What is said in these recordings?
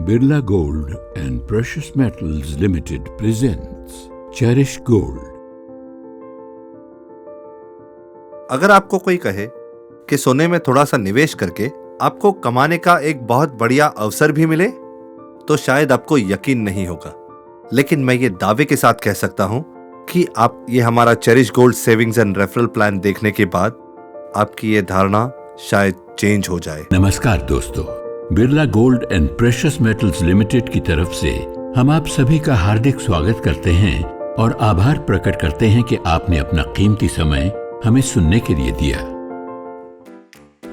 Birla Gold and Precious Metals Limited presents Cherish Gold। अगर आपको कोई कहे कि सोने में थोड़ा सा निवेश करके आपको कमाने का एक बहुत बढ़िया अवसर भी मिले, तो शायद आपको यकीन नहीं होगा। लेकिन मैं ये दावे के साथ कह सकता हूं कि आप ये हमारा cherish gold savings and referral plan देखने के बाद आपकी ये धारणा शायद चेंज हो जाए। नमस्कार दोस्तों, Birla gold and precious metals limited की तरफ से हम आप सभी का हार्दिक स्वागत करते हैं और आभार प्रकट करते हैं कि आपने अपना कीमती समय हमें सुनने के लिए दिया।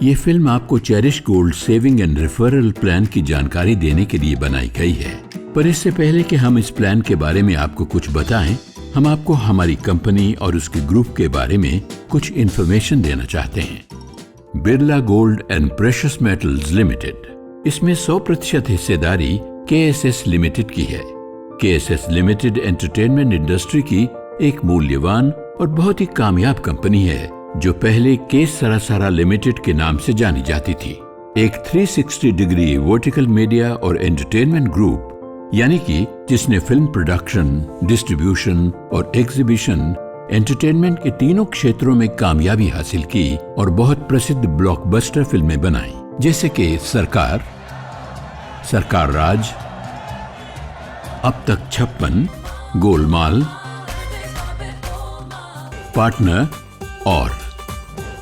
ये फिल्म आपको cherish gold saving and referral plan की जानकारी देने के लिए बनाई गई है। पर इससे पहले कि हम इस प्लान के बारे में आपको कुछ बताएं, हम आपको हमारी कंपनी और उसके ग्रुप के बारे में कुछ इन्फॉर्मेशन देना चाहते हैं। Birla gold and precious metals limited, इसमें 100% हिस्सेदारी KSS लिमिटेड की है। KSS लिमिटेड एंटरटेनमेंट इंडस्ट्री की एक मूल्यवान और बहुत ही कामयाब कंपनी है, जो पहले के सरासरा लिमिटेड के नाम से जानी जाती थी। एक 360 डिग्री वर्टिकल मीडिया और एंटरटेनमेंट ग्रुप, यानी कि जिसने फिल्म प्रोडक्शन, डिस्ट्रीब्यूशन और एग्जीबिशन, एंटरटेनमेंट के तीनों क्षेत्रों में कामयाबी हासिल की और बहुत प्रसिद्ध ब्लॉकबस्टर फिल्में बनाई, जैसे कि सरकार राज, अब तक 56, गोलमाल, पार्टनर और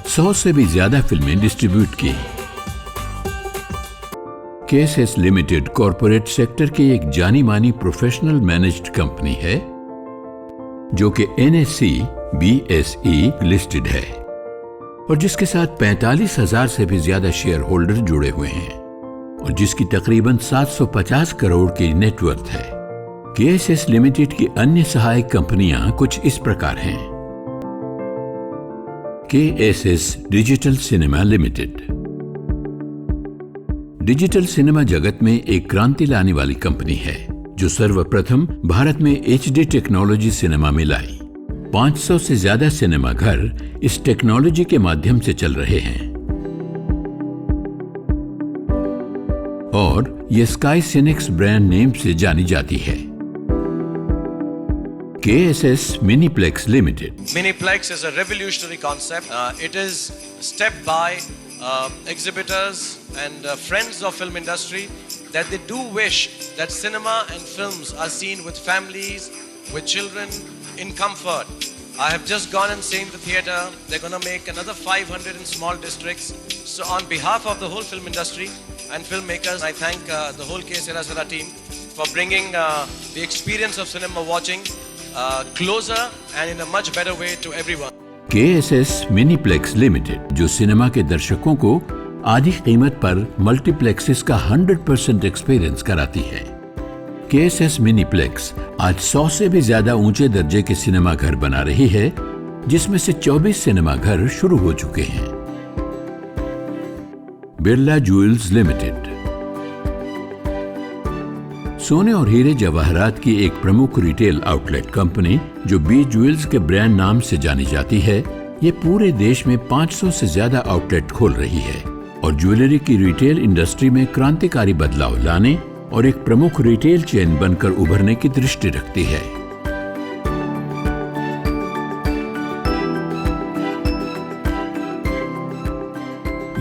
100 से भी ज्यादा फिल्में डिस्ट्रीब्यूट की। KSS लिमिटेड कॉरपोरेट सेक्टर की एक जानी मानी प्रोफेशनल मैनेज्ड कंपनी है, जो कि NSE BSE लिस्टेड है और जिसके साथ 45,000 से भी ज्यादा शेयर होल्डर जुड़े हुए हैं और जिसकी तकरीबन 750 करोड़ की नेटवर्थ है। KSS लिमिटेड की अन्य सहायक कंपनियां कुछ इस प्रकार हैं। KSS digital cinema limited, digital cinema जगत में एक क्रांति लाने वाली कंपनी है, जो सर्वप्रथम भारत में HD टेक्नोलॉजी सिनेमा में लाई। 500 से ज्यादा सिनेमा घर इस टेक्नोलॉजी के माध्यम से चल रहे हैं और ये स्काई सिनेक्स ब्रांड नेम से जानी जाती है। KSS Miniplex Limited. Miniplex is a revolutionary concept. It is stepped by exhibitors and friends of film industry that they do wish that cinema and films are seen with families, with children, in comfort. I have just gone and seen the theatre. They're going to make another 500 in small districts. So on behalf of the whole film industry and filmmakers, I thank the whole K. Sarasara team for bringing the experience of cinema watching closer and in a much better way to everyone. KSS Miniplex Limited, जो cinema के दर्शकों को आधी कीमत पर multiplexes का 100% experience कराती है। KSS Miniplex आज 100 से भी ज्यादा ऊंचे दर्जे के सिनेमा घर बना रही है, जिसमें से 24 सिनेमा घर शुरू हो चुके हैं। बिरला ज्वेल्स लिमिटेड, सोने और हीरे जवाहरात की एक प्रमुख रिटेल आउटलेट कंपनी, जो बी ज्वेल्स के ब्रांड नाम से जानी जाती है, ये पूरे देश में 500 से ज्यादा आउटलेट खोल रही है और ज्वेलरी की रिटेल इंडस्ट्री में क्रांतिकारी बदलाव लाने और एक प्रमुख रिटेल चेन बनकर उभरने की दृष्टि रखती है।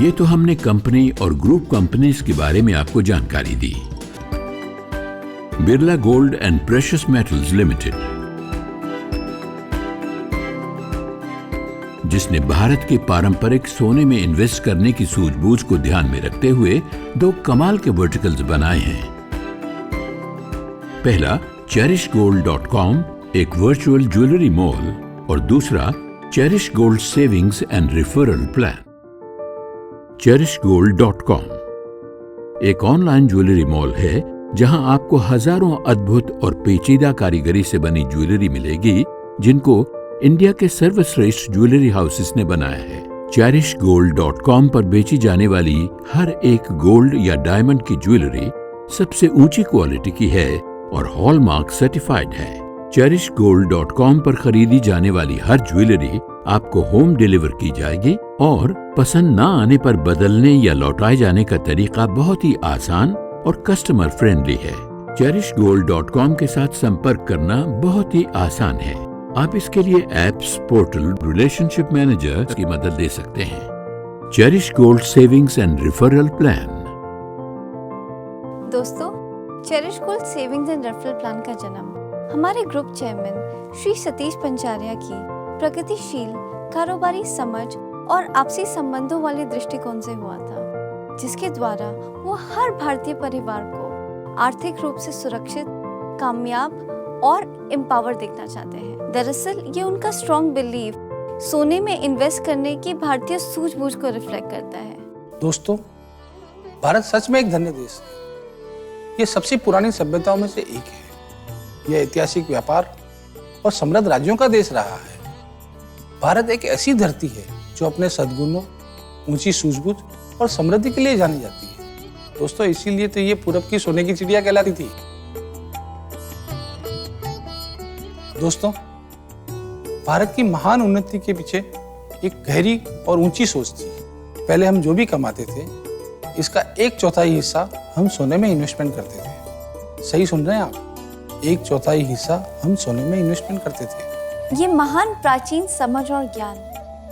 ये तो हमने कंपनी और ग्रुप कंपनीज के बारे में आपको जानकारी दी। Birla gold and precious metals limited, जिसने भारत के पारंपरिक सोने में इन्वेस्ट करने की सूझबूझ को ध्यान में रखते हुए 2 कमाल के वर्टिकल्स बनाए हैं। पहला cherishgold.com, एक वर्चुअल ज्वेलरी मॉल, और दूसरा cherish gold savings and referral plan. cherishgold.com एक ऑनलाइन ज्वेलरी मॉल है, जहां आपको हजारों अद्भुत और पेचीदा कारीगरी से बनी ज्वेलरी मिलेगी, जिनको इंडिया के सर्वश्रेष्ठ ज्वेलरी हाउसेस ने बनाया है। cherishgold.com पर बेची जाने वाली हर एक गोल्ड या डायमंड की ज्वेलरी सबसे ऊंची क्वालिटी की है और हॉलमार्क सर्टिफाइड है। cherishgold.com पर खरीदी जाने वाली हर ज्वेलरी आपको होम डिलीवर की जाएगी और पसंद ना आने पर बदलने या लौटाए जाने का तरीका बहुत ही आसान और कस्टमर फ्रेंडली है। cherishgold.com के साथ संपर्क करना बहुत ही आसान है। आप इसके लिए एप्स, पोर्टल, रिलेशनशिप मैनेजर की मदद ले सकते हैं। Cherish gold savings and referral plan. दोस्तों, cherish gold savings and referral plan का जन्म हमारे ग्रुप चेयरमैन श्री सतीश पंचारिया की प्रगतिशील कारोबारी समझ और आपसी संबंधों वाले दृष्टिकोण से हुआ था, जिसके द्वारा वो हर भारतीय परिवार को आर्थिक रूप से सुरक्षित, कामयाब और एम्पावर देखना चाहते हैं। दरअसल ये उनका स्ट्रॉन्ग बिलीफ सोने में इन्वेस्ट करने की भारतीय सूझबूझ को रिफ्लेक्ट करता है। दोस्तों, भारत सच में एक धन्य देश है। ये सबसे पुरानी सभ्यताओं में से एक है। यह ऐतिहासिक व्यापार और समृद्ध राज्यों का देश रहा है। भारत एक ऐसी धरती है जो अपने सद्गुणों, ऊंची सूझबूझ और समृद्धि के लिए जानी जाती है। दोस्तों, इसीलिए तो ये पूरब की सोने की चिड़िया कहलाती थी। दोस्तों, भारत की महान उन्नति के पीछे एक गहरी और ऊंची सोच थी। पहले हम जो भी कमाते थे, इसका 1/4 हिस्सा हम सोने में इन्वेस्टमेंट करते थे। सही सुन रहे हैं आप, 1/4 हिस्सा हम सोने में इन्वेस्टमेंट करते थे। ये महान प्राचीन समझ और ज्ञान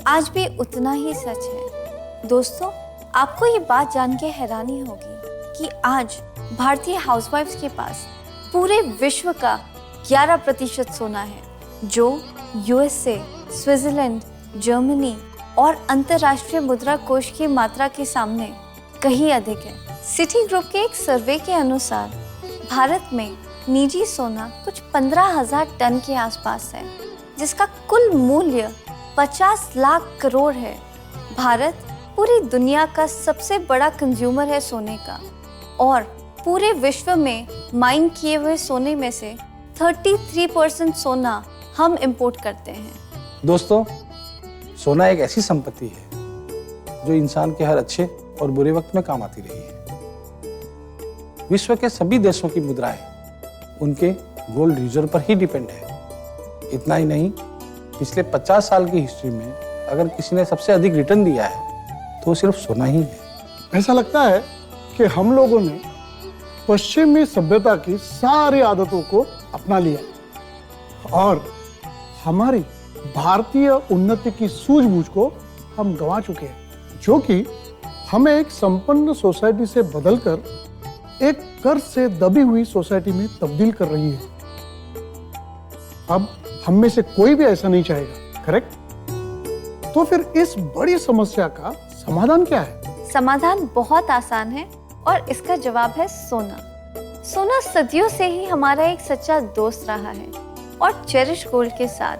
आज भी उतना ही सच है। दोस्तों, आपको ये बात जान के हैरानी होगी कि आज भारतीय हाउसवाइफ्स के पास पूरे विश्व का 11% सोना है, जो यूएसए, स्विट्जरलैंड, जर्मनी और अंतर्राष्ट्रीय मुद्रा कोष की मात्रा के सामने कहीं अधिक है। सिटी ग्रुप के एक सर्वे के अनुसार भारत में निजी सोना कुछ 15,000 टन के आसपास है, जिसका कुल मूल्य 50 लाख करोड़ है। भारत पूरी दुनिया का सबसे बड़ा कंज्यूमर है सोने का, और पूरे विश्व में माइन किए हुए सोने में से 33% सोना हम इंपोर्ट करते हैं। दोस्तों, सोना एक ऐसी संपत्ति है जो इंसान के हर अच्छे और बुरे वक्त में काम आती रही है। विश्व के सभी देशों की मुद्राएं उनके गोल्ड रिजर्व पर ही डिपेंड है। इतना ही नहीं, पिछले 50 साल की हिस्ट्री में अगर किसी ने सबसे अधिक रिटर्न दिया है तो सिर्फ सोना ही है। ऐसा लगता है कि हम लोगों ने पश्चिमी सभ्यता की सारी आदतों को अपना लिया और हमारी भारतीय उन्नति की सूझबूझ को हम गंवा चुके हैं, जो कि हमें एक संपन्न सोसाइटी से बदलकर एक कर्ज से दबी हुई सोसाइटी में तब्दील कर रही है। अब हम में से कोई भी ऐसा नहीं चाहेगा, करेक्ट? तो फिर इस बड़ी समस्या का समाधान क्या है? समाधान बहुत आसान है और इसका जवाब है सोना। सोना सदियों से ही हमारा एक सच्चा दोस्त रहा है, और चेरिश गोल्ड के साथ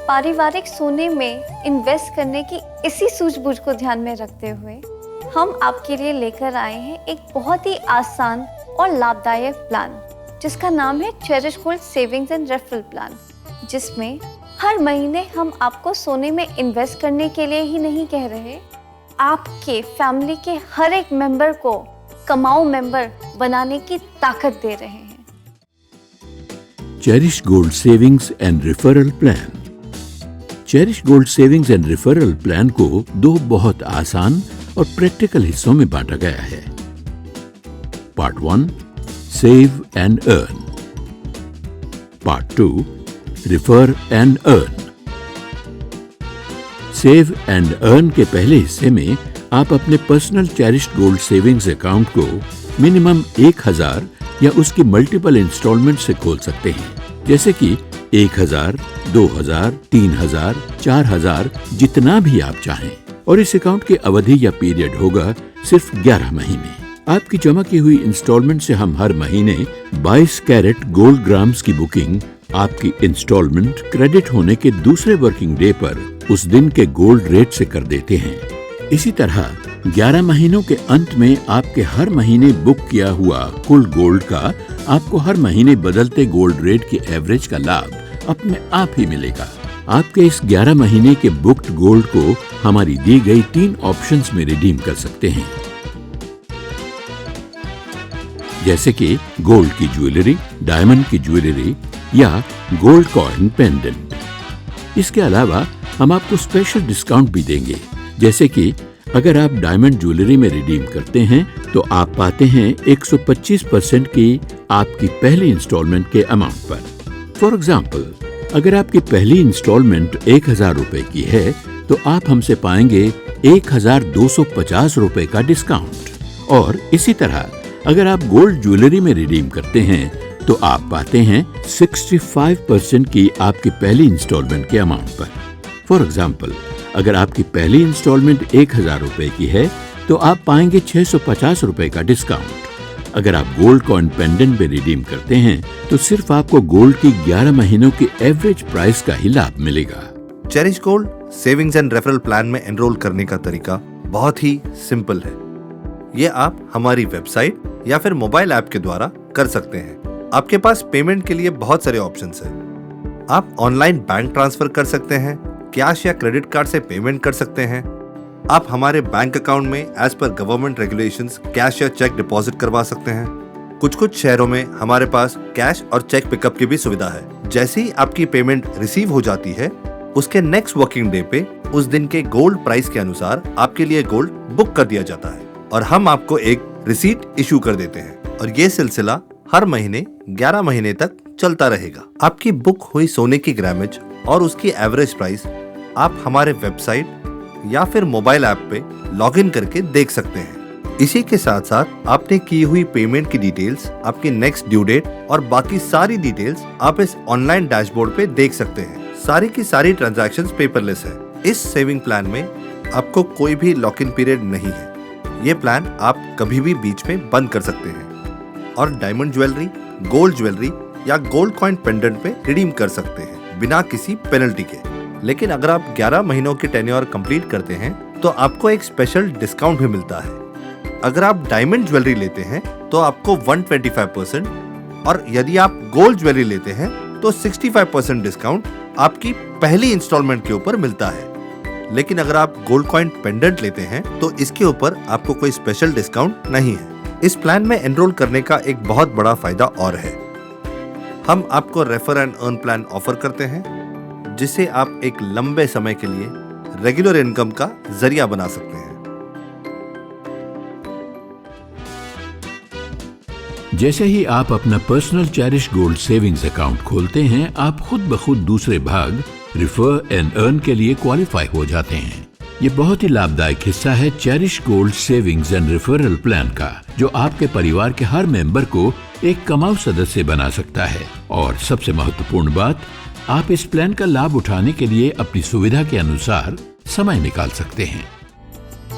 पारिवारिक सोने में इन्वेस्ट करने की इसी सूझबूझ को ध्यान में रखते हुए हम आपके लिए लेकर आए हैं एक बहुत ही आसान और लाभदायक प्लान, जिसका नाम है cherish gold savings and referral plan, जिसमें हर महीने हम आपको सोने में इन्वेस्ट करने के लिए ही नहीं कह रहे, आपके फैमिली के हर एक मेंबर को कमाऊ मेंबर बनाने की ताकत दे रहे हैं। Cherish gold savings and referral plan. Cherish gold savings and referral plan को 2 बहुत आसान और प्रैक्टिकल हिस्सों में बांटा गया है। Part 1, save and earn. Part 2, refer and earn. Save and earn के पहले हिस्से में आप अपने personal cherish gold savings account को मिनिमम 1000 या उसकी मल्टीपल इंस्टॉलमेंट से खोल सकते हैं, जैसे कि 1000, 2000, 3000, 4000, जितना भी आप चाहें। और इस अकाउंट की अवधि या पीरियड होगा सिर्फ 11 महीने। आपकी जमा की हुई इंस्टॉलमेंट से हम हर महीने 22 कैरेट गोल्ड ग्राम्स की बुकिंग आपकी इंस्टॉलमेंट क्रेडिट होने के दूसरे वर्किंग डे पर उस दिन के गोल्ड रेट से कर देते हैं। इसी तरह 11 महीनों के अंत में आपके हर महीने बुक किया हुआ कुल गोल्ड का आपको हर महीने बदलते गोल्ड रेट के एवरेज का लाभ अपने आप ही मिलेगा। आपके इस 11 महीने के बुक्ड गोल्ड को हमारी दी गई 3 ऑप्शंस में रिडीम कर सकते हैं, जैसे कि गोल्ड की ज्वेलरी, डायमंड की ज्वेलरी या गोल्ड कॉइन पेंडेंट। इसके अलावा हम आपको स्पेशल डिस्काउंट भी देंगे, जैसे कि अगर आप डायमंड ज्वेलरी में रिडीम करते हैं तो आप पाते हैं 125% की आपकी पहली इंस्टॉलमेंट के अमाउंट पर। फॉर एग्जाम्पल, अगर आपकी पहली इंस्टॉलमेंट 1,000 रुपए की है तो आप हमसे पाएंगे 1,250 रुपए का डिस्काउंट। और इसी तरह अगर आप गोल्ड ज्वेलरी में रिडीम करते हैं तो आप पाते हैं 65% की आपकी पहली इंस्टॉलमेंट के अमाउंट पर। फॉर एग्जाम्पल, अगर आपकी पहली इंस्टॉलमेंट 1,000 रुपए की है तो आप पाएंगे 650 रुपए का डिस्काउंट। अगर आप गोल्ड कॉइन पेंडेंट में रिडीम करते हैं तो सिर्फ आपको गोल्ड की 11 महीनों की एवरेज प्राइस का ही लाभ मिलेगा। Cherish gold savings and referral plan में एनरोल करने का तरीका बहुत ही सिंपल है। ये आप हमारी वेबसाइट या फिर मोबाइल ऐप के द्वारा कर सकते हैं। आपके पास पेमेंट के लिए बहुत सारे ऑप्शंस हैं। आप ऑनलाइन बैंक ट्रांसफर कर सकते हैं, कैश या क्रेडिट कार्ड से पेमेंट कर सकते हैं। आप हमारे बैंक अकाउंट में as per government regulations cash या चेक डिपॉजिट करवा सकते हैं। कुछ शहरों में हमारे पास कैश और चेक पिकअप की भी सुविधा है। जैसे ही आपकी पेमेंट रिसीव हो जाती है, उसके नेक्स्ट वर्किंग डे पे उस दिन के गोल्ड प्राइस के अनुसार आपके लिए गोल्ड बुक कर दिया जाता है और हम आपको एक रिसीट इशू कर देते हैं। और ये सिलसिला हर महीने 11 महीने तक चलता रहेगा। आपकी बुक हुई सोने की ग्रामेज और उसकी एवरेज प्राइस आप हमारे वेबसाइट या फिर मोबाइल ऐप पे लॉगिन करके देख सकते हैं। इसी के साथ साथ आपने की हुई पेमेंट की डिटेल्स, आपकी नेक्स्ट ड्यू डेट और बाकी सारी डिटेल्स आप इस ऑनलाइन डैशबोर्ड पे देख सकते हैं। सारी की सारी ट्रांजैक्शंस पेपरलेस है। इस सेविंग प्लान में आपको कोई भी लॉक इन पीरियड नहीं है। ये प्लान आप कभी भी बीच में बंद कर सकते हैं और डायमंड ज्वेलरी, गोल्ड ज्वेलरी या गोल्ड कॉइन पेंडेंट पे रिडीम कर सकते हैं बिना किसी पेनल्टी के। लेकिन अगर आप 11 महीनों की टेन्योर कंप्लीट करते हैं तो आपको एक स्पेशल डिस्काउंट भी मिलता है। अगर आप डायमंड ज्वेलरी लेते हैं तो आपको 125% और यदि आप गोल्ड ज्वेलरी लेते हैं तो 65% डिस्काउंट आपकी पहली इंस्टॉलमेंट के ऊपर मिलता है। लेकिन अगर आप गोल्ड कॉइन पेंडेंट लेते हैं तो इसके ऊपर आपको कोई स्पेशल डिस्काउंट नहीं है। इस प्लान में एनरोल करने का एक बहुत बड़ा फायदा और है। हम आपको refer and earn plan offer करते हैं, जिसे आप एक लंबे समय के लिए रेगुलर इनकम का जरिया बना सकते हैं। जैसे ही आप अपना personal cherish gold savings account खोलते हैं, आप खुद ब खुद दूसरे भाग रिफर एंड अर्न के लिए क्वालिफाई हो जाते हैं। ये बहुत ही लाभदायक हिस्सा है cherish gold savings and referral plan का, जो आपके परिवार के हर मेंबर को एक कमाऊ सदस्य बना सकता है। और सबसे महत्वपूर्ण बात, आप इस प्लान का लाभ उठाने के लिए अपनी सुविधा के अनुसार समय निकाल सकते हैं।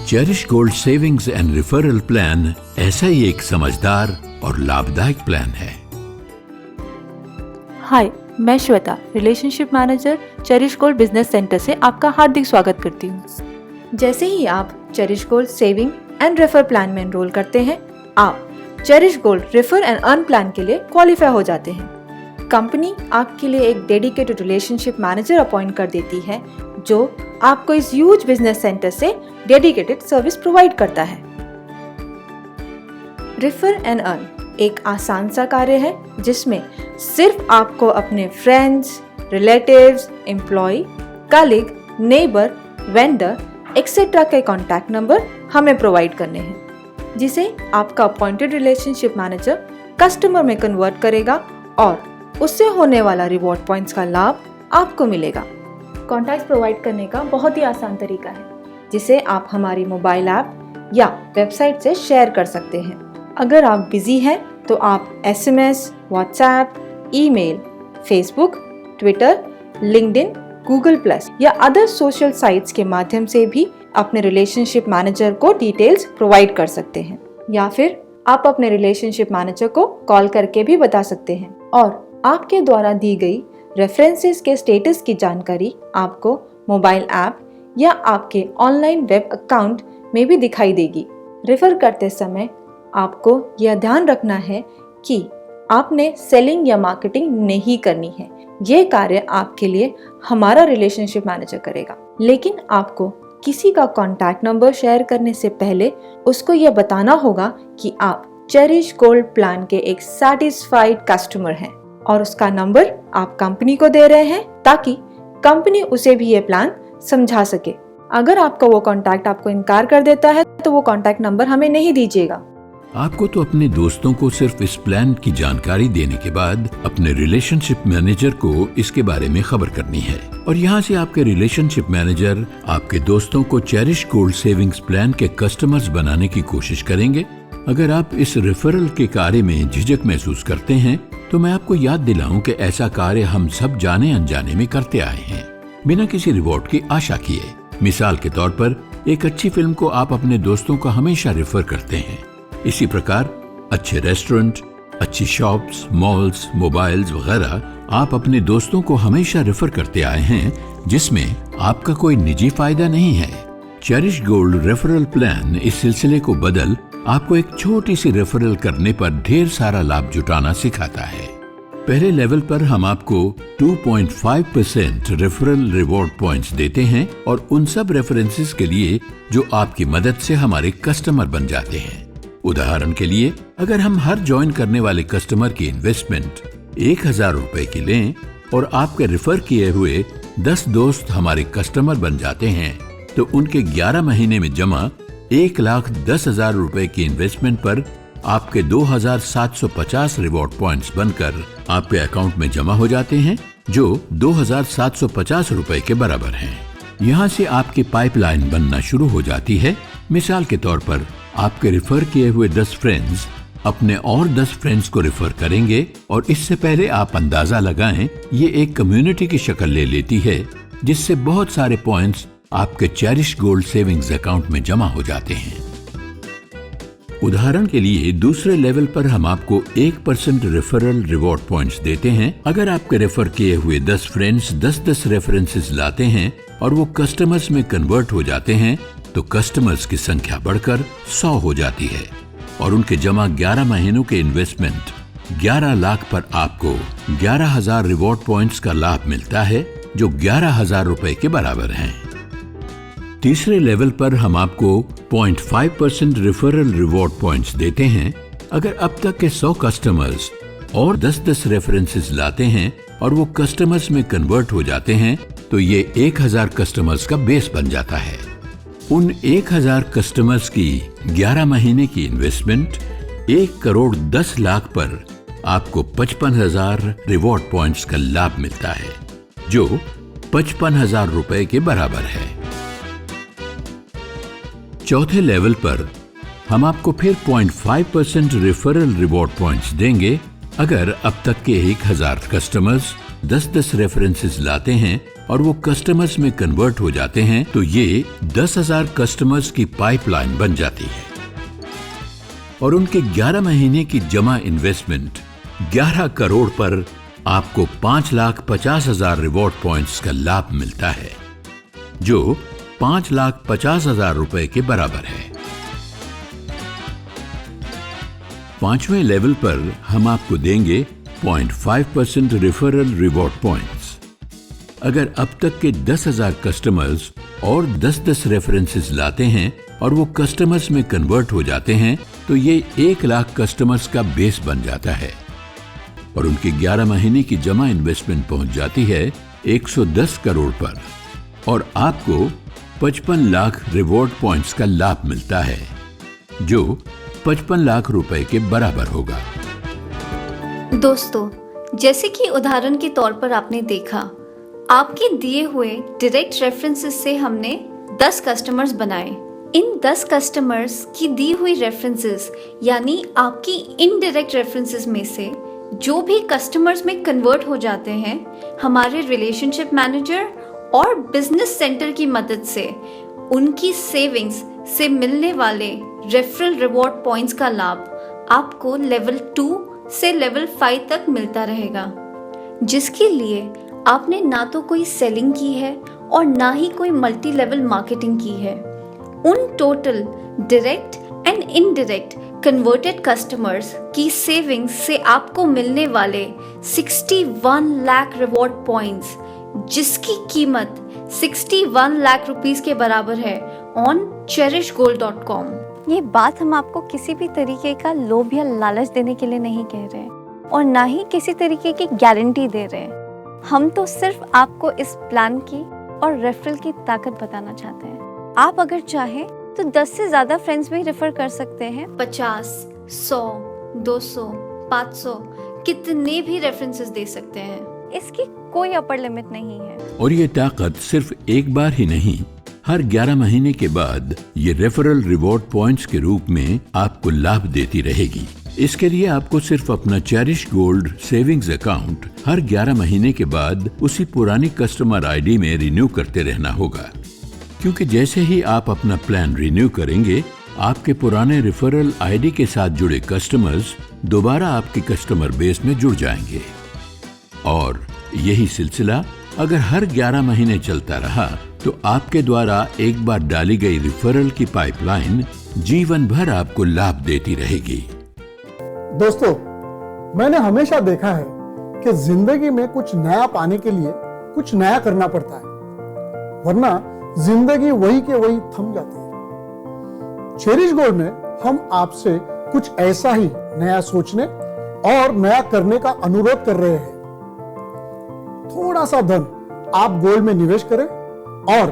Cherish gold savings and referral plan ऐसा ही एक समझदार और लाभदायक प्लान है। हाय, मैं Shweta, relationship manager cherish gold business centre से आपका हार्दिक स्वागत करती हूँ। जैसे ही आप cherish gold saving and refer plan में एनरोल करते हैं, आप cherish gold refer and earn plan के लिए क्वालिफाई हो जाते हैं। कंपनी आपके लिए एक डेडिकेटेड रिलेशनशिप मैनेजर अपॉइंट कर देती है, जो आपको इस ह्यूज बिजनेस सेंटर से डेडिकेटेड सर्विस प्रोवाइड करता है। रेफर एंड अर्न एक आसान सा कार्य है, जिसमें सिर्फ आपको अपने friends, relatives, employ, colleague, neighbour, vendor etcetera के कॉन्टैक्ट नंबर हमें प्रोवाइड करने हैं, जिसे आपका अपॉइंटेड रिलेशनशिप मैनेजर कस्टमर में कन्वर्ट करेगा और उससे होने वाला रिवॉर्ड पॉइंट्स का लाभ आपको मिलेगा। कॉन्टैक्ट प्रोवाइड करने का बहुत ही आसान तरीका है, जिसे आप हमारी मोबाइल ऐप या वेबसाइट से शेयर कर सकते हैं। अगर आप बिजी हैं तो आप SMS, WhatsApp, email, Facebook, Twitter, LinkedIn, Google plus या अदर सोशल साइट्स के माध्यम से भी अपने रिलेशनशिप मैनेजर को डिटेल्स प्रोवाइड कर सकते हैं, या फिर आप अपने रिलेशनशिप मैनेजर को कॉल करके भी बता सकते हैं और आपके द्वारा दी गई रेफरेंसेस के स्टेटस की जानकारी आपको मोबाइल ऐप या आपके ऑनलाइन वेब अकाउंट में भी दिखाई देगी। रेफर करते समय आपको यह ध्यान रखना है कि आपने सेलिंग या मार्केटिंग नहीं करनी है। ये कार्य आपके लिए हमारा रिलेशनशिप मैनेजर करेगा। लेकिन आपको किसी का कॉन्टैक्ट नंबर शेयर करने से पहले उसको यह बताना होगा कि आप चेरिश गोल्ड प्लान के एक सैटिस्फाइड कस्टमर हैं और उसका नंबर आप कंपनी को दे रहे हैं, ताकि कंपनी उसे भी ये प्लान समझा सके। अगर आपका वो कॉन्टैक्ट आपको इनकार कर देता है तो वो कॉन्टैक्ट नंबर हमें नहीं दीजिएगा। आपको तो अपने दोस्तों को सिर्फ इस प्लान की जानकारी देने के बाद अपने रिलेशनशिप मैनेजर को इसके बारे में खबर करनी है, और यहाँ से आपके रिलेशनशिप मैनेजर आपके दोस्तों को चेरिश गोल्ड सेविंग्स प्लान के कस्टमर्स बनाने की कोशिश करेंगे। अगर आप इस रेफरल के कार्य में झिझक महसूस करते हैं तो मैं आपको याद दिलाऊं कि ऐसा कार्य हम सब जाने अनजाने में करते आए हैं, बिना किसी रिवॉर्ड की आशा किए। मिसाल के तौर पर एक अच्छी फिल्म को आप अपने दोस्तों को हमेशा रेफर करते हैं। इसी प्रकार अच्छे रेस्टोरेंट, अच्छी शॉप्स, मॉल्स, मोबाइल्स वगैरह आप अपने दोस्तों को हमेशा रेफर करते आए हैं, जिसमें आपका कोई निजी फायदा नहीं है। चेरिश गोल्ड रेफरल प्लान इस सिलसिले को बदल आपको एक छोटी सी रेफरल करने पर ढेर सारा लाभ जुटाना सिखाता है। पहले लेवल पर हम आपको 2.5% रेफरल रिवॉर्ड पॉइंट्स देते हैं, और उन सब रेफरेंसेस के लिए जो आपकी मदद से हमारे कस्टमर बन जाते हैं। उदाहरण के लिए, अगर हम हर ज्वाइन करने वाले कस्टमर की इन्वेस्टमेंट 1000 रुपए की लें और आपके रेफर किए हुए 10 दोस्त हमारे कस्टमर बन जाते हैं, तो उनके 11 महीने में जमा 1,10,000 रुपए की इन्वेस्टमेंट पर आपके 2,750 रिवॉर्ड पॉइंट्स बनकर आपके अकाउंट में जमा हो जाते हैं, जो 2,750 रुपए के बराबर हैं। यहाँ से आपकी पाइपलाइन बनना शुरू हो जाती है। मिसाल के तौर पर आपके रेफर किए हुए 10 फ्रेंड्स अपने और 10 फ्रेंड्स को रेफर करेंगे, और इससे पहले आप अंदाजा लगाएं, ये एक कम्युनिटी की शक्ल ले लेती है, जिससे बहुत सारे पॉइंट्स आपके चेरिश गोल्ड सेविंग्स अकाउंट में जमा हो जाते हैं। उदाहरण के लिए दूसरे लेवल पर हम आपको 1% रेफरल रिवॉर्ड पॉइंट्स देते हैं। अगर आपके रेफर किए हुए 10 फ्रेंड्स 10-10 रेफरेंसेस लाते हैं और वो कस्टमर्स में कन्वर्ट हो जाते हैं, तो कस्टमर्स की संख्या बढ़कर 100 हो जाती है, और उनके जमा 11 महीनों के इन्वेस्टमेंट 11 लाख पर आपको 11,000 रिवॉर्ड पॉइंट्स का लाभ मिलता है, जो 11,000 रुपए के बराबर हैं। तीसरे लेवल पर हम आपको 0.5% रेफरल रिवॉर्ड पॉइंट्स देते हैं। अगर अब तक के 100 कस्टमर्स और 10-10 रेफरेंसेस लाते हैं और वो कस्टमर्स में कन्वर्ट हो जाते हैं, तो ये 1000 कस्टमर्स का बेस बन जाता है। उन 1000 कस्टमर्स की 11 महीने की इन्वेस्टमेंट 1,10,00,000 पर आपको 55,000 रिवॉर्ड पॉइंट्स का लाभ मिलता है, जो 55,000 रुपए के बराबर है। चौथे लेवल पर हम आपको फिर 0.5% रेफरल रिवॉर्ड पॉइंट्स देंगे। अगर अब तक के 1000 कस्टमर्स 10-10 रेफरेंसेस लाते हैं और वो कस्टमर्स में कन्वर्ट हो जाते हैं, तो ये 10,000 कस्टमर्स की पाइपलाइन बन जाती है, और उनके 11 महीने की जमा इन्वेस्टमेंट 11 करोड़ पर आपको 5,50,000 रिवॉर्ड पॉइंट्स का लाभ मिलता है, जो 5,50,000 रुपए के बराबर है। पांचवें लेवल पर हम आपको देंगे 0.5% रेफरल रिवॉर्ड पॉइंट्स। अगर अब तक के 10,000 कस्टमर्स और 10-10 रेफरेंसेस लाते हैं और वो कस्टमर्स में कन्वर्ट हो जाते हैं, तो ये 1 लाख कस्टमर्स का बेस बन जाता है, और उनके 11 महीने की जमा इन्वेस्टमेंट पहुंच जाती है 110 करोड़ पर, और आपको 55 लाख रिवॉर्ड पॉइंट्स का लाभ मिलता है, जो 55 लाख रुपए के बराबर होगा। दोस्तों, जैसे कि उदाहरण के तौर पर आपने देखा, आपके दिए हुए डायरेक्ट रेफरेंसेस से हमने 10 कस्टमर्स बनाए। इन 10 कस्टमर्स की दी हुई रेफरेंसेस यानी आपकी इनडायरेक्ट रेफरेंसेस में से जो भी कस्टमर्स में कन्वर्ट हो जाते हैं, हमारे रिलेशनशिप मैनेजर और बिजनेस सेंटर की मदद से उनकी सेविंग्स से मिलने वाले रेफरल रिवॉर्ड पॉइंट्स का लाभ आपको लेवल 2 से लेवल 5 तक मिलता रहेगा, जिसके लिए आपने ना तो कोई सेलिंग की है और ना ही कोई मल्टी लेवल मार्केटिंग की है। उन total direct and indirect converted customers की सेविंग्स से आपको मिलने वाले 61 लाख रिवॉर्ड पॉइंट्स, जिसकी कीमत 61 लाख रुपीस के बराबर है, ऑन cherishgold.com। ये बात हम आपको किसी भी तरीके का लोभ या लालच देने के लिए नहीं कह रहे और ना ही किसी तरीके की गारंटी दे रहे हैं। हम तो सिर्फ आपको इस प्लान की और रेफरल की ताकत बताना चाहते हैं। आप अगर चाहें तो 10 से ज्यादा फ्रेंड्स भी रेफर कर सकते हैं। 50, 100, 200, 500 कितने भी रेफरेंसेस दे सकते हैं। इसकी कोई अपर लिमिट नहीं है। और ये ताकत सिर्फ एक बार ही नहीं, हर 11 महीने के बाद ये रेफरल रिवॉर्ड पॉइंट्स के रूप में आपको लाभ देती रहेगी। इसके लिए आपको सिर्फ अपना चेरिश गोल्ड सेविंग्स अकाउंट हर 11 महीने के बाद उसी पुरानी कस्टमर आईडी में रिन्यू करते रहना होगा, क्योंकि जैसे ही आप अपना प्लान रिन्यू करेंगे, आपके पुराने रेफरल आईडी के साथ जुड़े कस्टमर्स दोबारा आपकी कस्टमर बेस में जुड़ जाएंगे। और यही सिलसिला अगर हर 11 महीने चलता रहा तो आपके द्वारा एक बार डाली गई रेफरल की पाइपलाइन जीवन भर आपको लाभ देती रहेगी। दोस्तों, मैंने हमेशा देखा है कि जिंदगी में कुछ नया पाने के लिए कुछ नया करना पड़ता है, वरना जिंदगी वही के वही थम जाती है। चेरिश गोल्ड में हम आपसे कुछ ऐसा ही नया सोचने और नया करने का अनुरोध कर रहे हैं। थोड़ा सा धन आप गोल्ड में निवेश करें और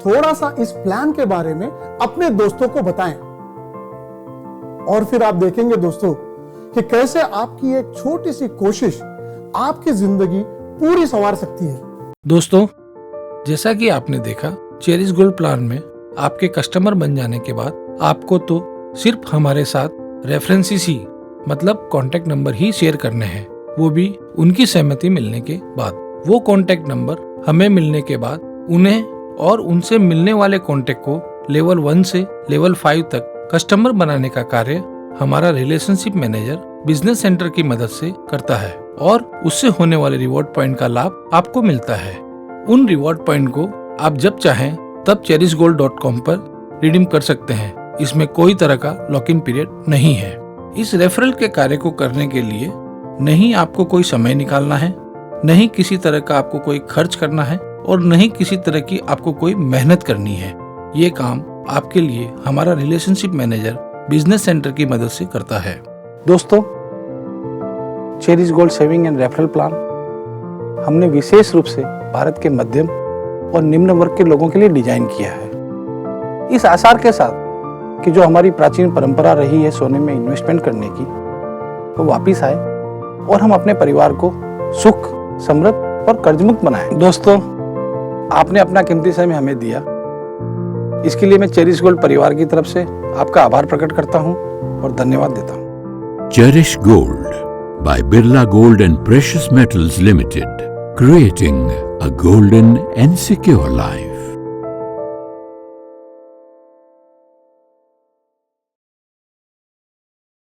थोड़ा सा इस प्लान के बारे में अपने दोस्तों को बताएं, और फिर आप देखेंगे दोस्तों कि कैसे आपकी एक छोटी सी कोशिश आपकी जिंदगी पूरी संवार सकती है। दोस्तों, जैसा कि आपने देखा, चेरिश गोल्ड प्लान में आपके कस्टमर बन जाने के बाद आपको तो सिर्फ हमारे साथ रेफरेंसेस ही, मतलब कॉन्टेक्ट नंबर ही शेयर करने हैं, वो भी उनकी सहमति मिलने के बाद। वो कॉन्टेक्ट नंबर हमें मिलने के बाद उन्हें और उनसे मिलने वाले कॉन्टेक्ट को लेवल 1 से लेवल 5 तक कस्टमर बनाने का कार्य हमारा रिलेशनशिप मैनेजर बिजनेस सेंटर की मदद से करता है, और उससे होने वाले रिवॉर्ड पॉइंट का लाभ आपको मिलता है। उन रिवॉर्ड पॉइंट को आप जब चाहें तब cherishgold.com पर रिडीम कर सकते हैं। इसमें कोई तरह का लॉक इन पीरियड नहीं है। इस रेफरल के कार्य को करने के लिए नहीं आपको कोई समय निकालना है, नहीं किसी तरह का आपको कोई खर्च करना है, और नहीं किसी तरह की आपको कोई मेहनत करनी है। ये काम आपके लिए हमारा रिलेशनशिप मैनेजर बिजनेस सेंटर की मदद से करता है। दोस्तों, cherish gold saving and referral plan हमने विशेष रूप से भारत के मध्यम और निम्न वर्ग के लोगों के लिए डिजाइन किया है, इस आसार के साथ कि जो हमारी प्राचीन परंपरा रही है सोने में इन्वेस्टमेंट करने की, वो वापिस आए और हम अपने परिवार को सुख, समृद्ध और कर्जमुक्त बनाएं। दोस्तों, आपने अपना कीमती समय हमें दिया, इसके लिए मैं चेरिश गोल्ड परिवार की तरफ से आपका आभार प्रकट करता हूं और धन्यवाद देता हूं। Cherish gold by Birla gold and precious metals limited, creating a golden and secure life.